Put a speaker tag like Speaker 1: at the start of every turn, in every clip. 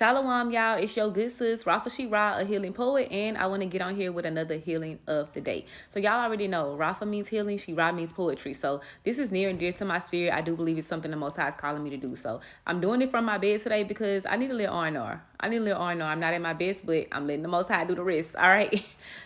Speaker 1: Shalom, y'all. It's your good sis, Rafa Shira, a healing poet, and I want to get on here with another healing of the day. So y'all already know, Rafa means healing, Shira means poetry. So this is near and dear to my spirit. I do believe it's something the Most High is calling me to do. So I'm doing it from my bed today because I need a little R&R. I'm not at my best, but I'm letting the Most High do the rest. All right.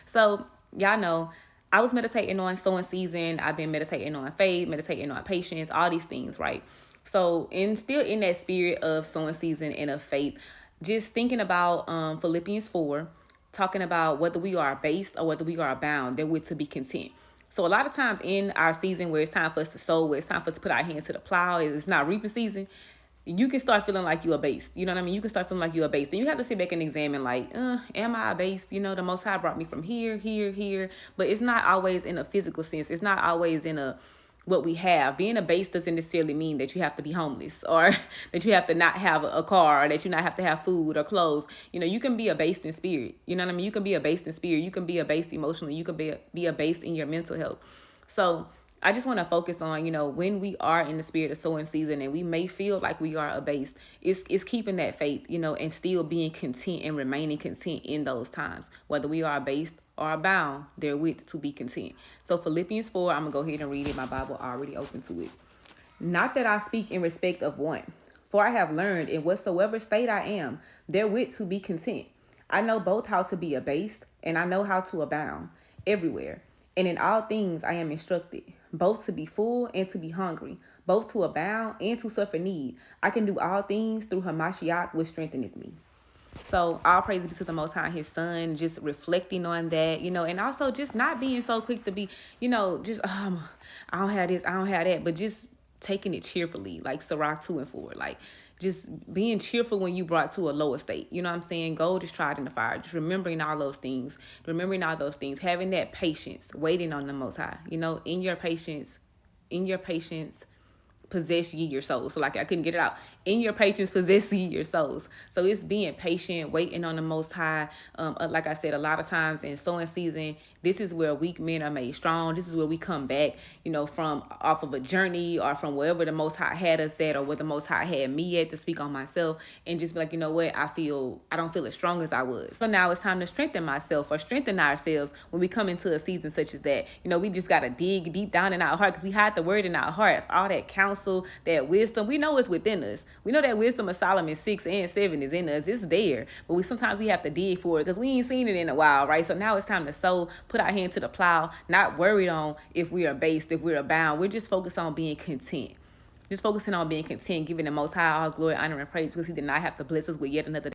Speaker 1: So y'all know, I was meditating on sowing season. I've been meditating on faith, meditating on patience, all these things, right? So, still in that spirit of sowing season and of faith, just thinking about Philippians 4, talking about whether we are based or whether we are bound, therewith to be content. So a lot of times in our season where it's time for us to sow, where it's time for us to put our hand to the plow, it's not reaping season, you can start feeling like you're a based. You know what I mean? You can start feeling like you're a based. And you have to sit back and examine, like, am I a based? You know, the Most High brought me from here, here, here. But it's not always in a physical sense. It's not always in a what we have. Being a base doesn't necessarily mean that you have to be homeless or that you have to not have a car or that you not have to have food or clothes. You know, you can be a based in spirit. You know what I mean? You can be a based in spirit. You can be a based emotionally. You can be a based in your mental health. So I just want to focus on, when we are in the spirit of sowing season and we may feel like we are abased, it's keeping that faith, and still being content and remaining content in those times, whether we are abased or bound therewith to be content. So Philippians 4, I'm going to go ahead and read it. My Bible already open to it. Not that I speak in respect of one, for I have learned in whatsoever state I am, therewith to be content. I know both how to be abased and I know how to abound everywhere. And in all things I am instructed, both to be full and to be hungry, both to abound and to suffer need. I can do all things through Hamashiach, which strengtheneth me. So all praise be to the Most High, His Son, just reflecting on that, and also just not being so quick to be, just, I don't have this, I don't have that, but just taking it cheerfully, like Sirach 2 and 4, like just being cheerful when you brought to a lower state. You know what I'm saying? Gold is tried in the fire. Just remembering all those things, having that patience, waiting on the Most High, in your patience, possess ye your souls. So like I couldn't get it out. In your patience, possess ye your souls. So it's being patient, waiting on the Most High. Like I said, a lot of times in sowing season, this is where weak men are made strong. This is where we come back, from off of a journey or from wherever the Most High had us at or where the Most High had me at, to speak on myself and just be like, you know what, I don't feel as strong as I was. So now it's time to strengthen myself or strengthen ourselves when we come into a season such as that. We just got to dig deep down in our heart because we hide the word in our hearts. All that counsel, that wisdom, we know it's within us. We know that wisdom of Solomon 6 and 7 is in us. It's there. But sometimes we have to dig for it because we ain't seen it in a while, right? So now it's time to sow, put our hand to the plow, not worried on if we are based, if we're abound. We're just focused on being content. Just focusing on being content, giving the Most High all glory, honor, and praise because He did not have to bless us with yet another